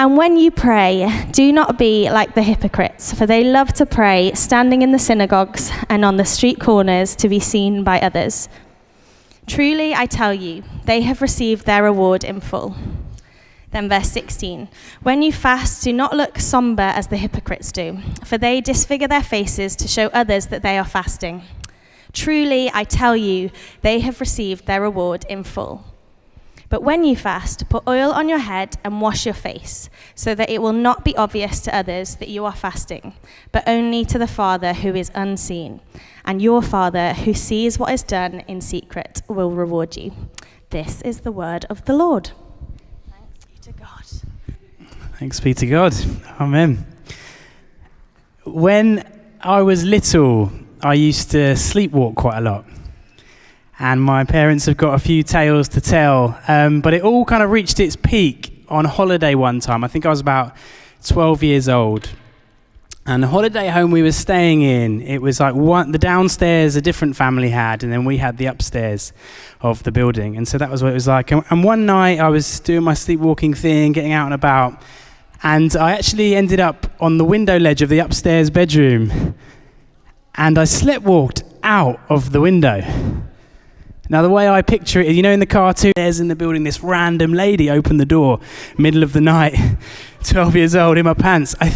And when you pray, do not be like the hypocrites, for they love to pray, standing in the synagogues and on the street corners to be seen by others. Truly, I tell you, they have received their reward in full. Then verse 16, when you fast, do not look somber as the hypocrites do, for they disfigure their faces to show others that they are fasting. Truly, I tell you, they have received their reward in full. But when you fast, put oil on your head and wash your face, so that it will not be obvious to others that you are fasting, but only to the Father who is unseen. And your Father who sees what is done in secret will reward you. This is the word of the Lord. Thanks be to God. Thanks be to God. Amen. When I was little, I used to sleepwalk quite a lot. And my parents have got a few tales to tell, but it all kind of reached its peak on holiday one time. I think I was about 12 years old. And the holiday home we were staying in, it was like the downstairs a different family had, and then we had the upstairs of the building. And so that was what it was like. And one night I was doing my sleepwalking thing, getting out and about, and I actually ended up on the window ledge of the upstairs bedroom, and I sleepwalked out of the window. Now, the way I picture it, in the cartoon, there's in the building this random lady opened the door, middle of the night, 12 years old, in my pants. I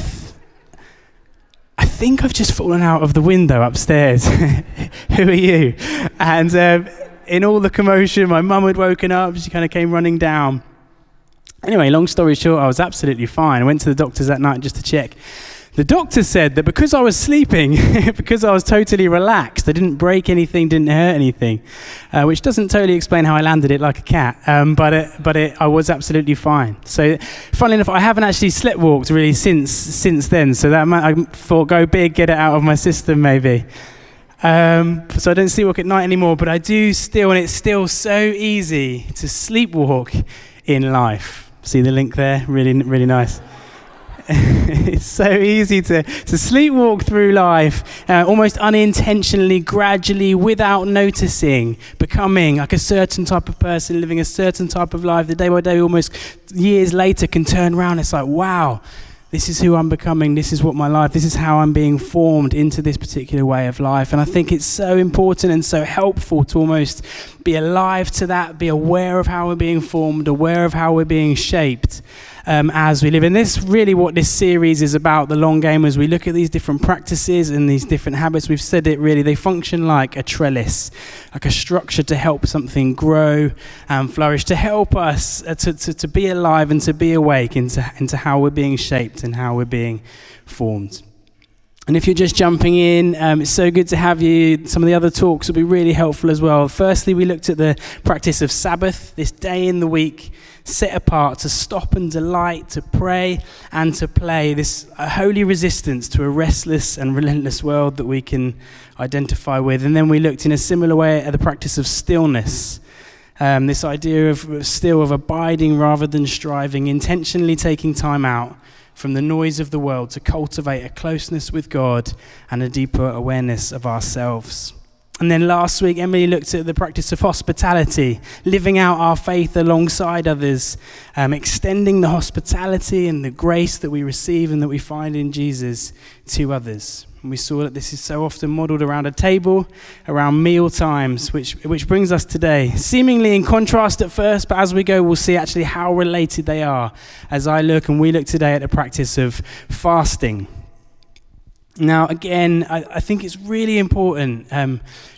think I've just fallen out of the window upstairs. Who are you? And in all the commotion, my mum had woken up. She kind of came running down. Anyway, long story short, I was absolutely fine. I went to the doctors that night just to check. The doctor said that because I was sleeping, because I was totally relaxed, I didn't break anything, didn't hurt anything, which doesn't totally explain how I landed it like a cat, but I was absolutely fine. So, funnily enough, I haven't actually sleepwalked really since then, so that I thought, go big, get it out of my system maybe. So I don't sleepwalk at night anymore, but I do still, and it's still so easy to sleepwalk in life. See the link there? Really, really nice. It's so easy to sleepwalk through life, almost unintentionally, gradually, without noticing, becoming like a certain type of person, living a certain type of life. The day by day, almost years later, can turn around. It's like, wow, this is who I'm becoming. This is what my life, this is how I'm being formed into this particular way of life. And I think it's so important and so helpful to almost be alive to that, be aware of how we're being formed, aware of how we're being shaped. As we live. And this really what this series is about, the long game, as we look at these different practices and these different habits. We've said it really, they function like a trellis, like a structure to help something grow and flourish, to help us to be alive and to be awake into how we're being shaped and how we're being formed. And if you're just jumping in, it's so good to have you. Some of the other talks will be really helpful as well. Firstly, we looked at the practice of Sabbath, this day in the week, set apart to stop and delight, to pray and to play, this holy resistance to a restless and relentless world that we can identify with. And then we looked in a similar way at the practice of stillness, this idea of abiding rather than striving, intentionally taking time out from the noise of the world to cultivate a closeness with God and a deeper awareness of ourselves. And then last week, Emily looked at the practice of hospitality, living out our faith alongside others, extending the hospitality and the grace that we receive and that we find in Jesus to others. And we saw that this is so often modeled around a table, around meal times, which brings us today. Seemingly in contrast at first, but as we go, we'll see actually how related they are as we look today at the practice of fasting. Now, again, I think it's really important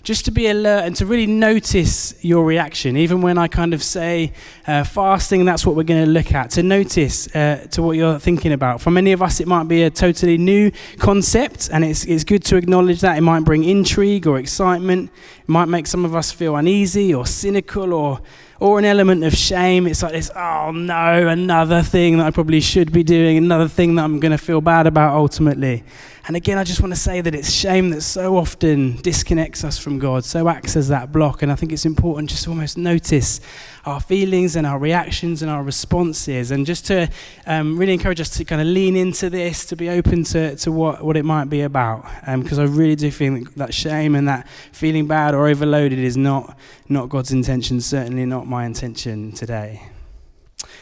just to be alert and to really notice your reaction. Even when I kind of say fasting, that's what we're going to look at. To notice to what you're thinking about. For many of us, it might be a totally new concept, and it's good to acknowledge that. It might bring intrigue or excitement. It might make some of us feel uneasy or cynical or an element of shame. It's like this, oh no, another thing that I probably should be doing, another thing that I'm going to feel bad about ultimately. And again, I just want to say that it's shame that so often disconnects us from God, so acts as that block. And I think it's important just to almost notice our feelings and our reactions and our responses, and just to really encourage us to kind of lean into this, to be open to what it might be about. Because I really do think that shame and that feeling bad or overloaded is not God's intention, certainly not my intention today.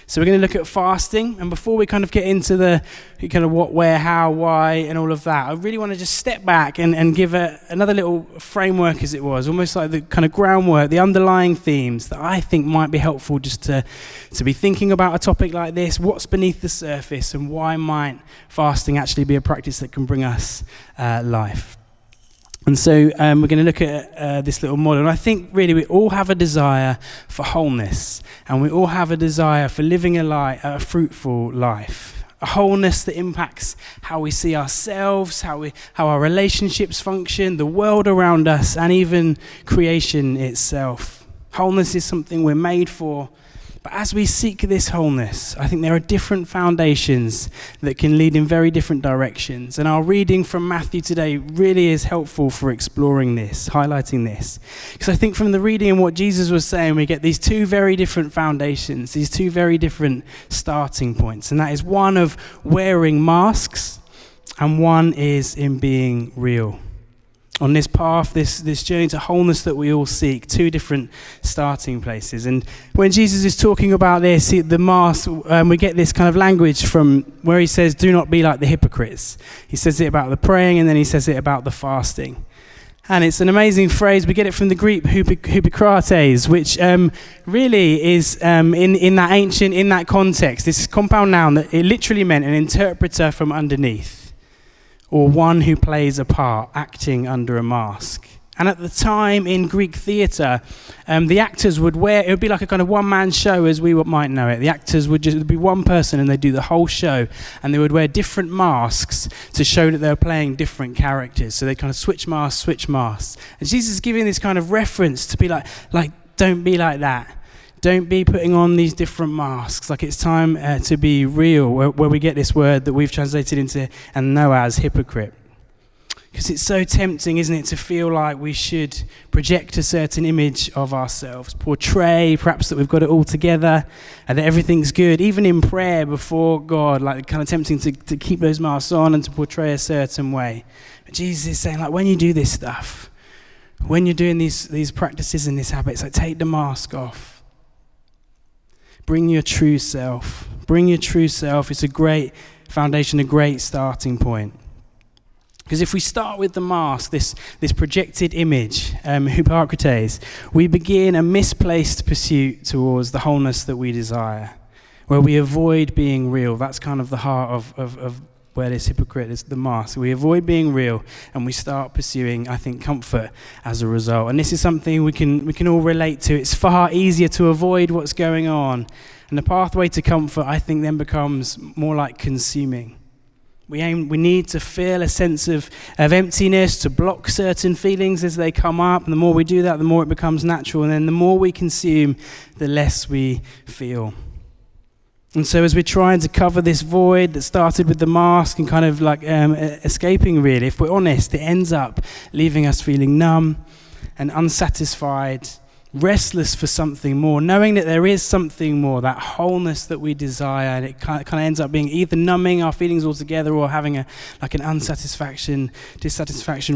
So we're going to look at fasting, and before we kind of get into the kind of what, where, how, why, and all of that, I really want to just step back and give another little framework, as it was, almost like the kind of groundwork, the underlying themes that I think might be helpful just to be thinking about a topic like this. What's beneath the surface, and why might fasting actually be a practice that can bring us life? And so we're going to look at this little model. And I think really we all have a desire for wholeness. And we all have a desire for living a fruitful life. A wholeness that impacts how we see ourselves, how our relationships function, the world around us, and even creation itself. Wholeness is something we're made for. But as we seek this wholeness, I think there are different foundations that can lead in very different directions. And our reading from Matthew today really is helpful for exploring this, highlighting this. Because I think from the reading and what Jesus was saying, we get these two very different foundations, these two very different starting points. And that is one of wearing masks, and one is in being real. On this path, this journey to wholeness that we all seek, two different starting places. And when Jesus is talking about this, the mask, we get this kind of language from where he says, do not be like the hypocrites. He says it about the praying, and then he says it about the fasting. And it's an amazing phrase. We get it from the Greek hypokrates, which really is in that context, this compound noun that it literally meant an interpreter from underneath, or one who plays a part, acting under a mask. And at the time in Greek theatre, the actors would it would be like a kind of one-man show as we might know it. The actors would just be one person and they'd do the whole show, and they would wear different masks to show that they were playing different characters. So they kind of switch masks. And Jesus is giving this kind of reference to be like don't be like that. Don't be putting on these different masks. Like, it's time to be real, where we get this word that we've translated into and know as hypocrite. Because it's so tempting, isn't it, to feel like we should project a certain image of ourselves, portray perhaps that we've got it all together and that everything's good. Even in prayer before God, like kind of tempting to keep those masks on and to portray a certain way. But Jesus is saying, like, when you do this stuff, when you're doing these practices and these habits, like, take the mask off. Bring your true self. It's a great foundation, a great starting point. Because if we start with the mask, this projected image, hypocrites, we begin a misplaced pursuit towards the wholeness that we desire, where we avoid being real. That's kind of the heart of where this hypocrite is, the mask. We avoid being real, and we start pursuing, I think, comfort as a result. And this is something we can all relate to. It's far easier to avoid what's going on. And the pathway to comfort, I think, then becomes more like consuming. We need to feel a sense of emptiness, to block certain feelings as they come up. And the more we do that, the more it becomes natural. And then the more we consume, the less we feel. And so as we're trying to cover this void that started with the mask and kind of like escaping, really, if we're honest, it ends up leaving us feeling numb and unsatisfied, restless for something more, knowing that there is something more, that wholeness that we desire. And it kind of ends up being either numbing our feelings altogether or having an dissatisfaction,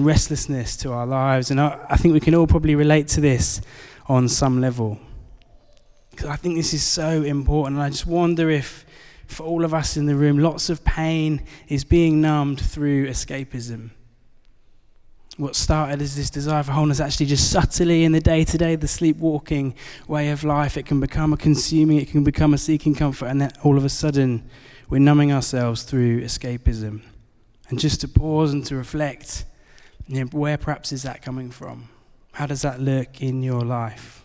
restlessness to our lives. And I think we can all probably relate to this on some level. Because I think this is so important, and I just wonder if, for all of us in the room, lots of pain is being numbed through escapism. What started as this desire for wholeness, actually just subtly in the day-to-day, the sleepwalking way of life, it can become a consuming, it can become a seeking comfort, and then all of a sudden we're numbing ourselves through escapism. And just to pause and to reflect, where perhaps is that coming from? How does that look in your life?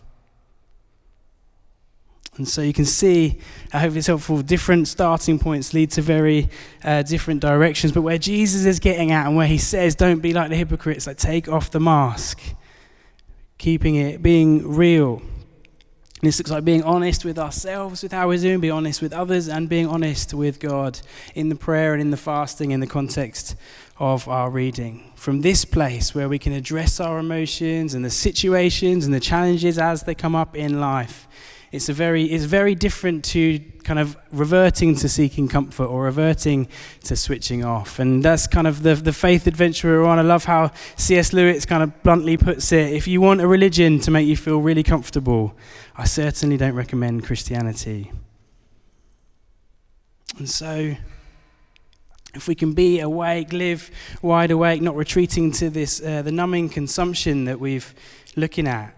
And so you can see, I hope it's helpful, different starting points lead to very different directions. But where Jesus is getting at and where he says, don't be like the hypocrites, like take off the mask, keeping it, being real. And this looks like being honest with ourselves, with how we're doing, being honest with others, and being honest with God in the prayer and in the fasting, in the context of our reading. From this place where we can address our emotions and the situations and the challenges as they come up in life. It's very different to kind of reverting to seeking comfort or reverting to switching off. And that's kind of the faith adventure we're on. I love how C.S. Lewis kind of bluntly puts it. If you want a religion to make you feel really comfortable, I certainly don't recommend Christianity. And so if we can be awake, live wide awake, not retreating to this, the numbing consumption that we've looking at,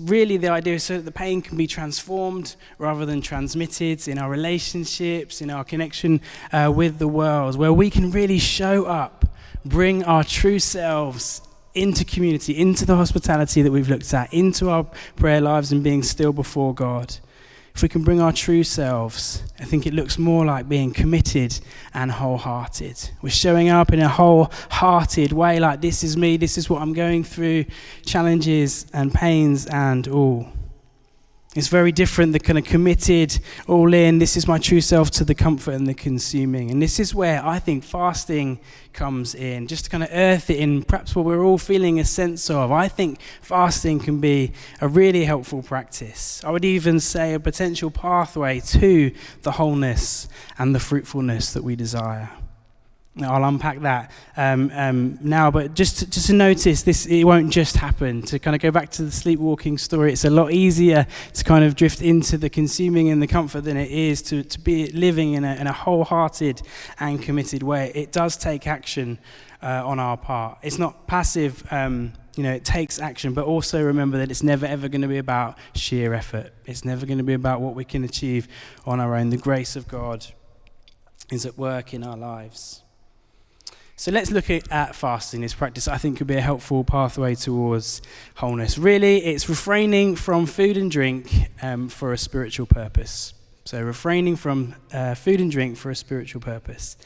really the idea is so that the pain can be transformed rather than transmitted in our relationships, in our connection with the world, where we can really show up, bring our true selves into community, into the hospitality that we've looked at, into our prayer lives and being still before God. If we can bring our true selves, I think it looks more like being committed and wholehearted. We're showing up in a wholehearted way, like this is me, this is what I'm going through, challenges and pains and all. It's very different, the kind of committed, all in, this is my true self, to the comfort and the consuming. And this is where I think fasting comes in, just to kind of earth it in perhaps what we're all feeling a sense of. I think fasting can be a really helpful practice. I would even say a potential pathway to the wholeness and the fruitfulness that we desire. Now, I'll unpack that now, but just to notice this, it won't just happen. To kind of go back to the sleepwalking story, it's a lot easier to kind of drift into the consuming and the comfort than it is to be living in a wholehearted and committed way. It does take action on our part. It's not passive, it takes action, but also remember that it's never ever going to be about sheer effort. It's never going to be about what we can achieve on our own. The grace of God is at work in our lives. So let's look at fasting. This practice, I think, could be a helpful pathway towards wholeness. Really, it's refraining from food and drink for a spiritual purpose. So refraining from food and drink for a spiritual purpose.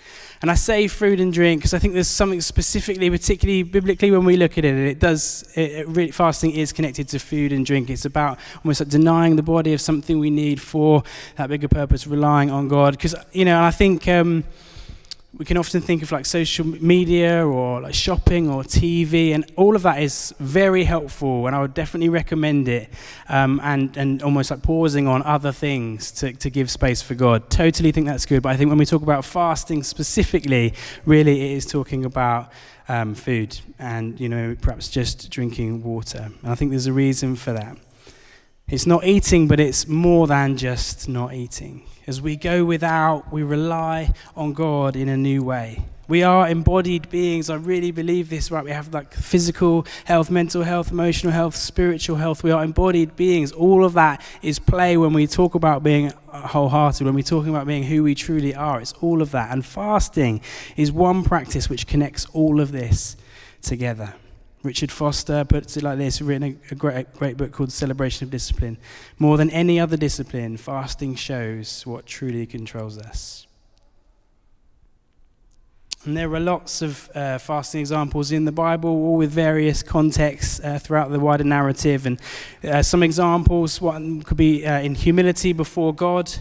And I say food and drink because I think there's something specifically, particularly biblically, when we look at it, really, fasting is connected to food and drink. It's about almost like denying the body of something we need for that bigger purpose, relying on God. Because, I think we can often think of like social media or like shopping or TV, and all of that is very helpful, and I would definitely recommend it, and almost like pausing on other things to give space for God. Totally think that's good, but I think when we talk about fasting specifically, really it is talking about food and, perhaps just drinking water. And I think there's a reason for that. It's not eating, but it's more than just not eating. As we go without, we rely on God in a new way. We are embodied beings. I really believe this, right? We have like physical health, mental health, emotional health, spiritual health. We are embodied beings. All of that is play when we talk about being wholehearted, when we're talking about being who we truly are. It's all of that. And fasting is one practice which connects all of this together. Richard Foster puts it like this, written a great book called Celebration of Discipline. More than any other discipline, fasting shows what truly controls us. And there are lots of fasting examples in the Bible, all with various contexts throughout the wider narrative. And some examples, one could be in humility before God,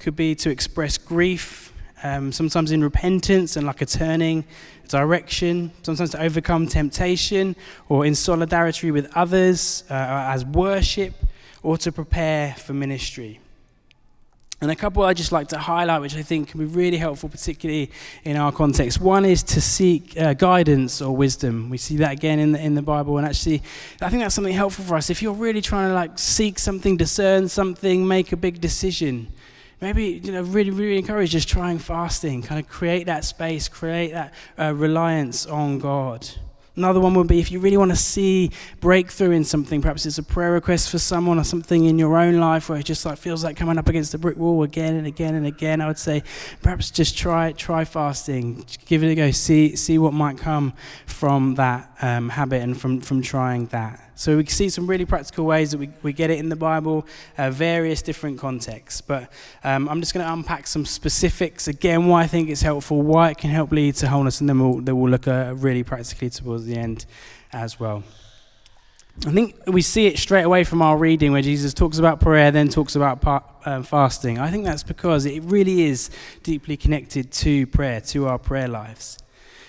could be to express grief, sometimes in repentance and like a turning direction, sometimes to overcome temptation, or in solidarity with others as worship, or to prepare for ministry. And a couple I'd just like to highlight, which I think can be really helpful, particularly in our context. One is to seek guidance or wisdom. We see that again in the Bible, and actually I think that's something helpful for us. If you're really trying to like seek something, discern something, make a big decision, maybe, really, really encourage just trying fasting, kind of create that space, create that reliance on God. Another one would be if you really want to see breakthrough in something, perhaps it's a prayer request for someone or something in your own life where it just like feels like coming up against a brick wall again and again and again. I would say perhaps just try fasting, give it a go, see what might come from that habit and from trying that. So we can see some really practical ways that we get it in the Bible, various different contexts. But I'm just going to unpack some specifics, again, why I think it's helpful, why it can help lead to wholeness, and then we'll look really practically towards the end as well. I think we see it straight away from our reading where Jesus talks about prayer, then talks about fasting. I think that's because it really is deeply connected to prayer, to our prayer lives.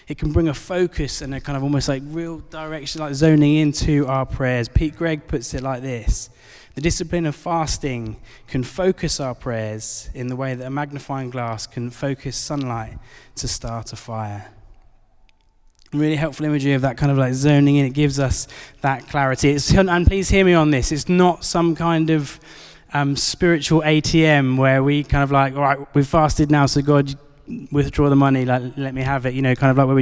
It can bring a focus and a kind of almost like real direction, like zoning into our prayers. Pete Greig puts it like this: the discipline of fasting can focus our prayers in the way that a magnifying glass can focus sunlight to start a fire. Really helpful imagery of that kind of like zoning in. It gives us that clarity. And please hear me on this. It's not some kind of spiritual ATM where we kind of like, all right, we've fasted now, so God, withdraw the money, like let me have it, kind of like where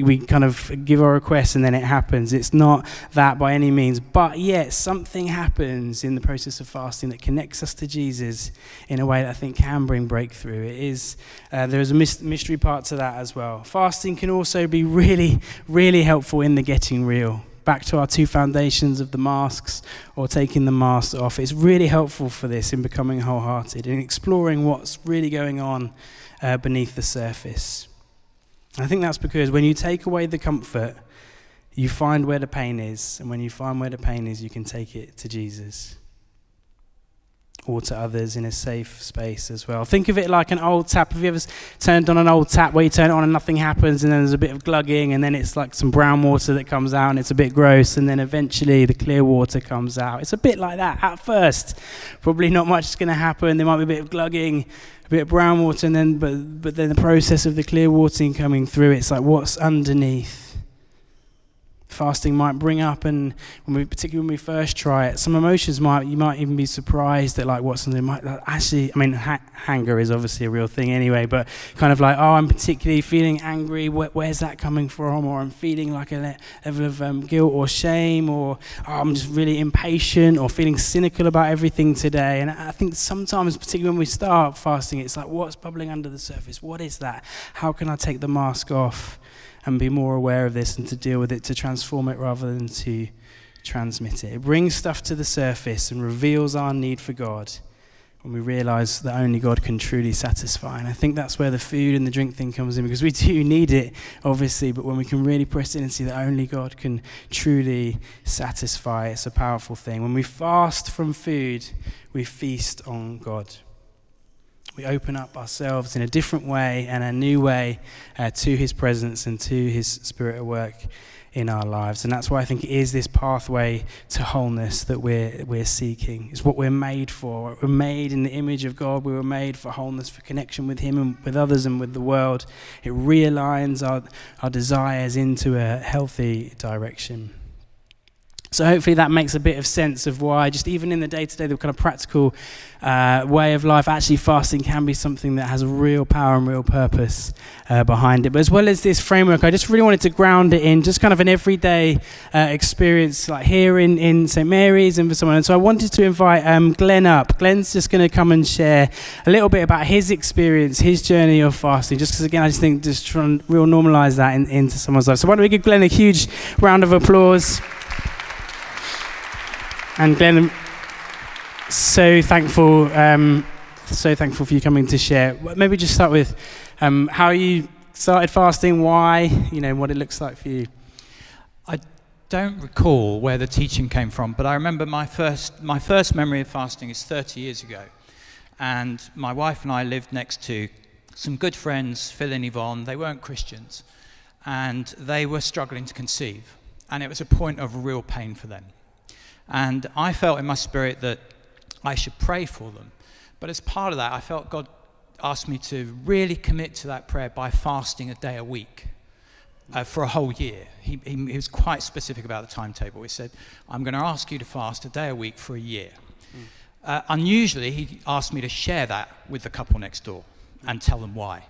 we kind of give our request and then it happens. It's not that by any means, but yet something happens in the process of fasting that connects us to Jesus in a way that I think can bring breakthrough. It is there is a mystery part to that as well. Fasting can also be really, really helpful in the getting real. Back to our two foundations of the masks or taking the mask off. It's really helpful for this in becoming wholehearted and exploring what's really going on beneath the surface. I think that's because when you take away the comfort, you find where the pain is, and when you find where the pain is, you can take it to Jesus or to others in a safe space as well. Think of it like an old tap. Have you ever turned on an old tap where you turn it on and nothing happens, and then there's a bit of glugging, and then it's like some brown water that comes out and it's a bit gross, and then eventually the clear water comes out? It's a bit like that at first. Probably not much is going to happen. There might be a bit of glugging, a bit of brown water, and then but then the process of the clear water coming through, it's like what's underneath. Fasting might bring up, and particularly when we first try it, some emotions you might even be surprised at like what's in might actually. I mean, anger is obviously a real thing anyway, but kind of like, I'm particularly feeling angry. Where's that coming from? Or I'm feeling like a level of guilt or shame, or I'm just really impatient, or feeling cynical about everything today. And I think sometimes, particularly when we start fasting, it's like, what's bubbling under the surface? What is that? How can I take the mask off and be more aware of this and to deal with it, to transform it rather than to transmit it? It brings stuff to the surface and reveals our need for God when we realize that only God can truly satisfy. And I think that's where the food and the drink thing comes in, because we do need it, obviously, but when we can really press in and see that only God can truly satisfy, it's a powerful thing. When we fast from food, we feast on God. We open up ourselves in a different way and a new way to his presence and to his spirit at work in our lives. And that's why I think it is this pathway to wholeness that we're seeking. It's what we're made for. We're made in the image of God. We were made for wholeness, for connection with him and with others and with the world. It realigns our desires into a healthy direction. So hopefully that makes a bit of sense of why, just even in the day-to-day, the kind of practical way of life, actually fasting can be something that has a real power and real purpose behind it. But as well as this framework, I just really wanted to ground it in just kind of an everyday experience, like here in St. Mary's and for someone. And so I wanted to invite Glenn up. Glenn's just going to come and share a little bit about his experience, his journey of fasting, just because, again, I just think just trying to real normalize that into someone's life. So why don't we give Glenn a huge round of applause. And Glenn, so thankful for you coming to share. Maybe just start with how you started fasting, why, what it looks like for you. I don't recall where the teaching came from, but I remember my first memory of fasting is 30 years ago. And my wife and I lived next to some good friends, Phil and Yvonne. They weren't Christians, and they were struggling to conceive. And it was a point of real pain for them. And I felt in my spirit that I should pray for them. But as part of that, I felt God asked me to really commit to that prayer by fasting a day a week for a whole year. He was quite specific about the timetable. He said, I'm going to ask you to fast a day a week for a year. Unusually, he asked me to share that with the couple next door and tell them why,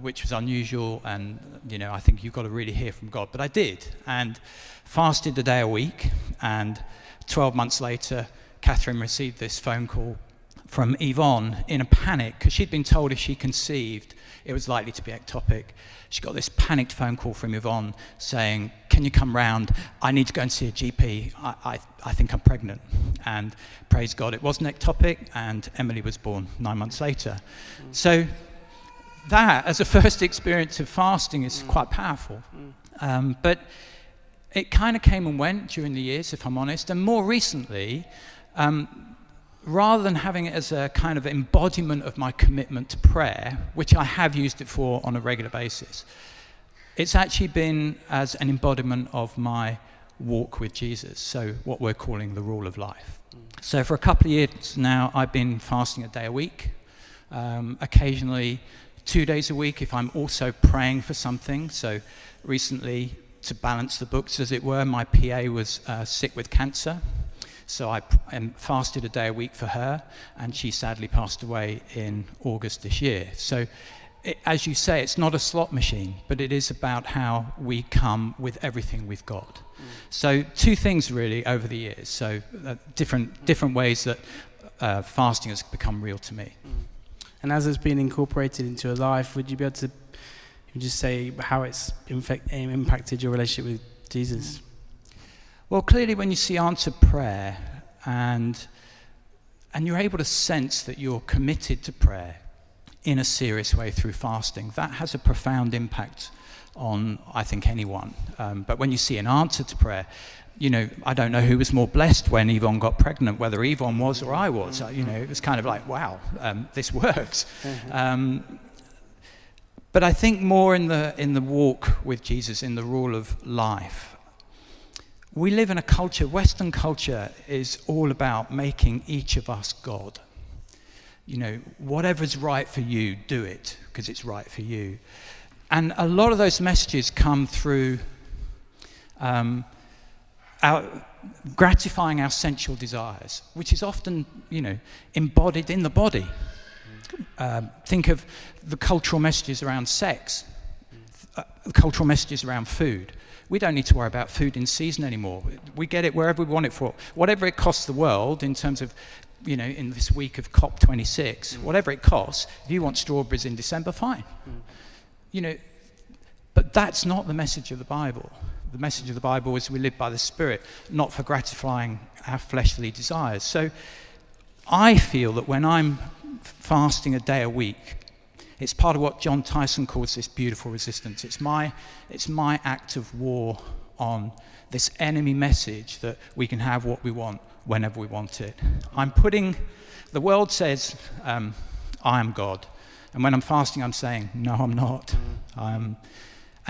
which was unusual. And, I think you've got to really hear from God. But I did, and fasted a day a week. And 12 months later, Catherine received this phone call from Yvonne in a panic, because she'd been told if she conceived, it was likely to be ectopic. She got this panicked phone call from Yvonne saying, can you come round? I need to go and see a GP. I think I'm pregnant. And praise God, it wasn't ectopic, and Emily was born 9 months later. So that, as a first experience of fasting, is quite powerful. But it kind of came and went during the years, if I'm honest. And more recently, rather than having it as a kind of embodiment of my commitment to prayer, which I have used it for on a regular basis, it's actually been as an embodiment of my walk with Jesus, so what we're calling the rule of life. So for a couple of years now, I've been fasting a day a week, occasionally 2 days a week if I'm also praying for something. So recently, to balance the books, as it were, my PA was sick with cancer. So I fasted a day a week for her, and she sadly passed away in August this year. So as you say, it's not a slot machine, but it is about how we come with everything we've got. So two things really over the years. So different ways that fasting has become real to me. And as it's been incorporated into your life, would you be able to just say how it's impacted your relationship with Jesus? Well, clearly when you see answered prayer and you're able to sense that you're committed to prayer in a serious way through fasting, that has a profound impact on, I think, anyone. But when you see an answer to prayer, I don't know who was more blessed when Yvonne got pregnant, whether Yvonne was or I was. It was kind of like, wow, this works. But I think more in the walk with Jesus, in the rule of life. We live in a culture, Western culture is all about making each of us God. Whatever's right for you, do it, because it's right for you. And a lot of those messages come through gratifying our sensual desires, which is often, embodied in the body. Think of the cultural messages around sex, the cultural messages around food. We don't need to worry about food in season anymore. We get it wherever we want it for. Whatever it costs the world in terms of, in this week of COP26, whatever it costs, if you want strawberries in December, fine. But that's not the message of the Bible. The message of the Bible is we live by the Spirit, not for gratifying our fleshly desires. So I feel that when I'm fasting a day a week, it's part of what John Tyson calls this beautiful resistance. It's my act of war on this enemy message that we can have what we want whenever we want it. The world says, I am God. And when I'm fasting, I'm saying, no, I'm not. And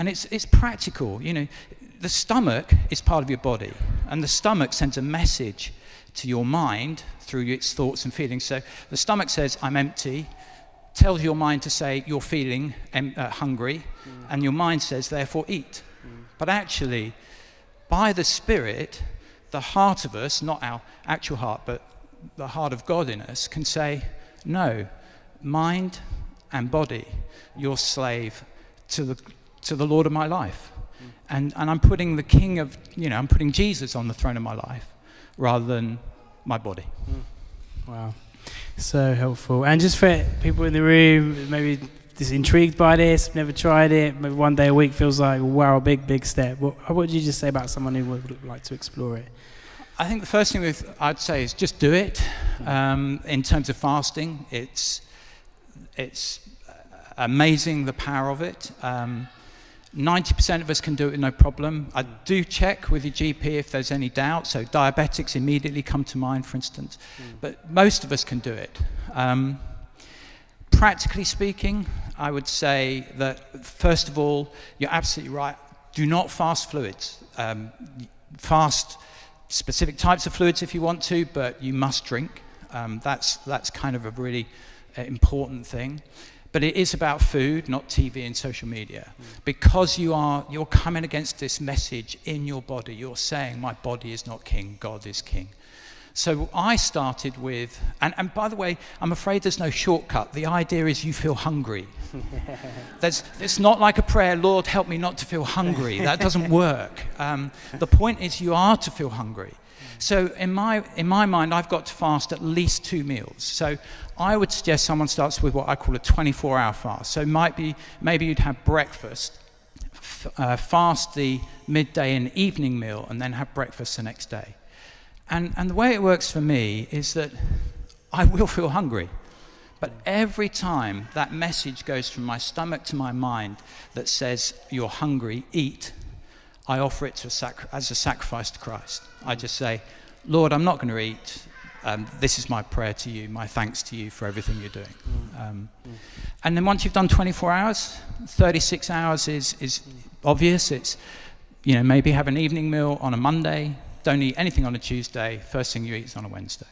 it's practical. The stomach is part of your body. And the stomach sends a message to your mind through its thoughts and feelings. So the stomach says, I'm empty. Tells your mind to say you're feeling hungry, and your mind says, therefore, eat. But actually, by the Spirit, the heart of us, not our actual heart, but the heart of God in us, can say, no, mind and body, you're slave to the Lord of my life. And I'm putting the King of, I'm putting Jesus on the throne of my life rather than my body. Wow. So helpful. And just for people in the room, maybe just intrigued by this, never tried it, maybe one day a week feels like, wow, a big step. What would you just say about someone who would like to explore it? I think the first thing I'd say is just do it. In terms of fasting, it's amazing the power of it. 90% of us can do it with no problem. I do check with your GP if there's any doubt. So diabetics immediately come to mind, for instance. But most of us can do it. Practically speaking, I would say that, first of all, you're absolutely right. Do not fast fluids. Fast specific types of fluids if you want to, but you must drink. That's kind of a really important thing. But it is about food, not TV and social media. Because you're coming against this message in your body. You're saying, my body is not king, God is king. So I started with, and by the way, I'm afraid there's no shortcut. The idea is you feel hungry. It's not like a prayer, Lord, help me not to feel hungry. That doesn't work. The point is you are to feel hungry. So in my mind, I've got to fast at least 2 meals. So I would suggest someone starts with what I call a 24-hour fast. So maybe you'd have breakfast, fast the midday and evening meal, and then have breakfast the next day. And the way it works for me is that I will feel hungry. But every time that message goes from my stomach to my mind that says, you're hungry, eat, I offer it as a sacrifice to Christ. I just say, Lord, I'm not going to eat. This is my prayer to you, my thanks to you for everything you're doing. And then once you've done 24 hours, 36 hours is obvious. It's, maybe have an evening meal on a Monday. Don't eat anything on a Tuesday. First thing you eat is on a Wednesday.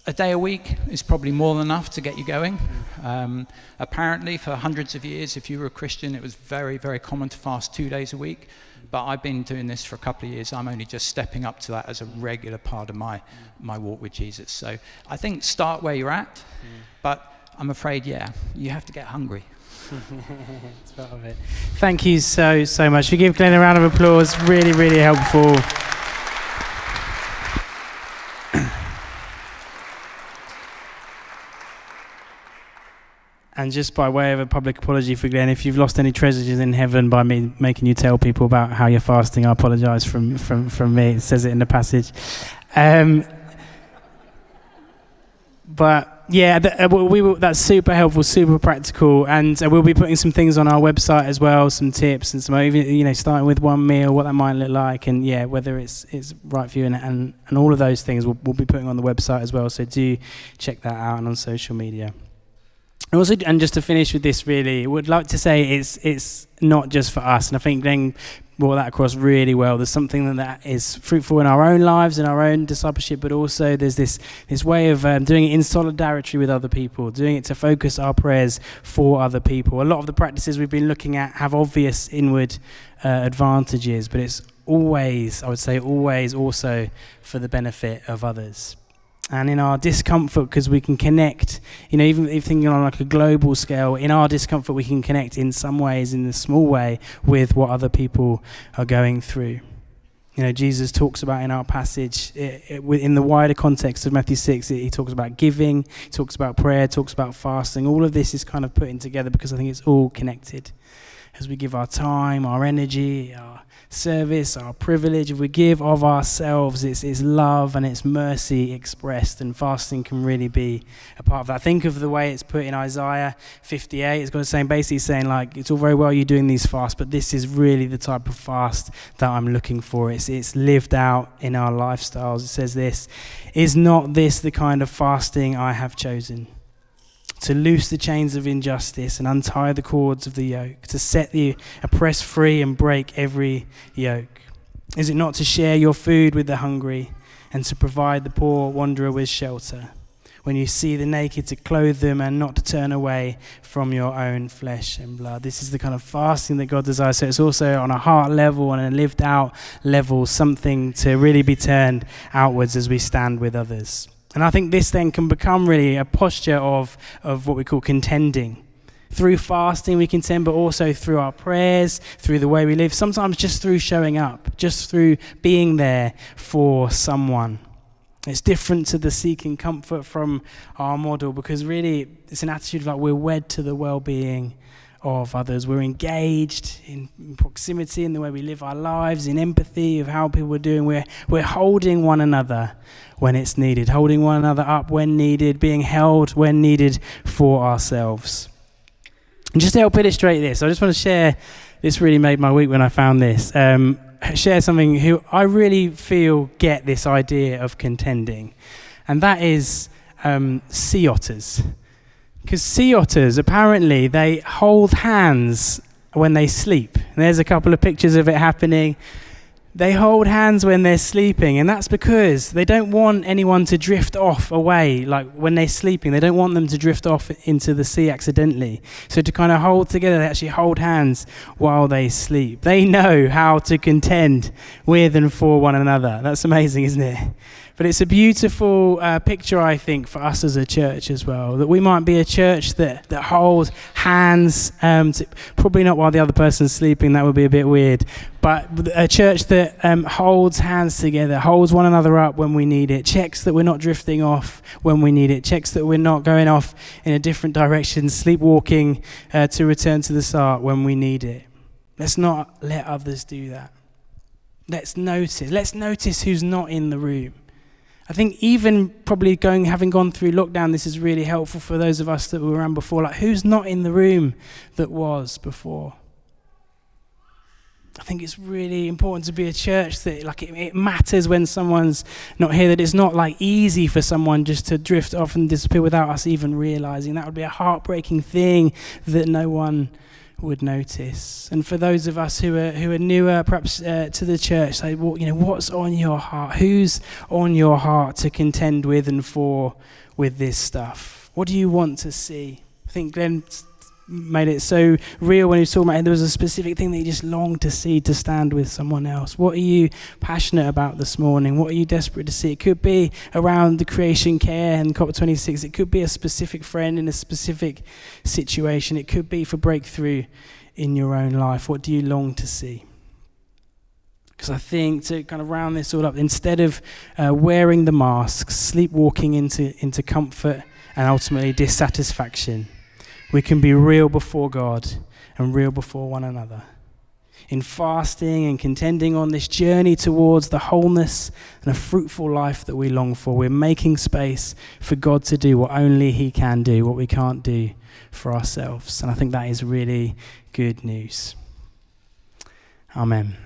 a day a week is probably more than enough to get you going. Apparently, for hundreds of years, if you were a Christian, it was very, very common to fast 2 days a week. But I've been doing this for a couple of years. I'm only just stepping up to that as a regular part of my walk with Jesus. So I think start where you're at, but I'm afraid, you have to get hungry. It's part of it. Thank you so much. We give Glenn a round of applause. Really, really helpful. And just by way of a public apology for Glenn, if you've lost any treasures in heaven by me making you tell people about how you're fasting, I apologise from me. It says it in the passage. But yeah, that's super helpful, super practical, and we'll be putting some things on our website as well, some tips and some, starting with one meal, what that might look like, and whether it's right for you, and all of those things we'll be putting on the website as well. So do check that out and on social media. And just to finish with this, really, I would like to say it's not just for us, and I think Glenn brought that across really well. There's something that is fruitful in our own lives, in our own discipleship, but also there's this way of doing it in solidarity with other people, doing it to focus our prayers for other people. A lot of the practices we've been looking at have obvious inward advantages, but it's always also for the benefit of others. And in our discomfort, because we can connect, even if thinking on like a global scale, in our discomfort we can connect in some ways, in a small way, with what other people are going through. Jesus talks about in our passage, in the wider context of Matthew 6, he talks about giving, he talks about prayer, talks about fasting. All of this is kind of putting together because I think it's all connected. As we give our time, our energy, our service, our privilege, if we give of ourselves, it's love and it's mercy expressed, and fasting can really be a part of that. Think of the way it's put in Isaiah 58. It's got the same, basically saying, like, it's all very well you doing these fasts, but this is really the type of fast that I'm looking for. It's lived out in our lifestyles. It says this, "Is not this the kind of fasting I have chosen? To loose the chains of injustice and untie the cords of the yoke, to set the oppressed free and break every yoke? Is it not to share your food with the hungry and to provide the poor wanderer with shelter? When you see the naked, to clothe them and not to turn away from your own flesh and blood." This is the kind of fasting that God desires. So it's also on a heart level and a lived out level, something to really be turned outwards as we stand with others. And I think this then can become really a posture of what we call contending. Through fasting we contend, but also through our prayers, through the way we live, sometimes just through showing up, just through being there for someone. It's different to the seeking comfort from our model, because really it's an attitude of like we're wed to the well-being of others. We're engaged in proximity in the way we live our lives, in empathy of how people are doing. We're holding one another when it's needed, holding one another up when needed, being held when needed for ourselves. And just to help illustrate this, I just want to share, this really made my week when I found this, share something who I really feel get this idea of contending, and that is sea otters. Because sea otters, apparently, they hold hands when they sleep. And there's a couple of pictures of it happening. They hold hands when they're sleeping, and that's because they don't want anyone to drift off away. Like when they're sleeping, they don't want them to drift off into the sea accidentally. So to kind of hold together, they actually hold hands while they sleep. They know how to contend with and for one another. That's amazing, isn't it? But it's a beautiful picture, I think, for us as a church as well, that we might be a church that holds hands, probably not while the other person's sleeping, that would be a bit weird, but a church that holds hands together, holds one another up when we need it, checks that we're not drifting off when we need it, checks that we're not going off in a different direction, sleepwalking to return to the start when we need it. Let's not let others do that. Let's notice who's not in the room. I think even probably having gone through lockdown, this is really helpful for those of us that were around before. Like, who's not in the room that was before? I think it's really important to be a church that, like, it matters when someone's not here, that it's not like easy for someone just to drift off and disappear without us even realizing. That would be a heartbreaking thing that no one would notice. And for those of us who are newer, perhaps to the church, like, what's on your heart? Who's on your heart to contend with and for with this stuff? What do you want to see? I think Glenn made it so real when he was talking about it. There was a specific thing that he just longed to see, to stand with someone else. What are you passionate about this morning? What are you desperate to see? It could be around the creation care and COP26. It could be a specific friend in a specific situation. It could be for breakthrough in your own life. What do you long to see? Because I think, to kind of round this all up, instead of wearing the mask, sleepwalking into comfort and ultimately dissatisfaction, we can be real before God and real before one another. In fasting and contending on this journey towards the wholeness and a fruitful life that we long for, we're making space for God to do what only he can do, what we can't do for ourselves. And I think that is really good news. Amen.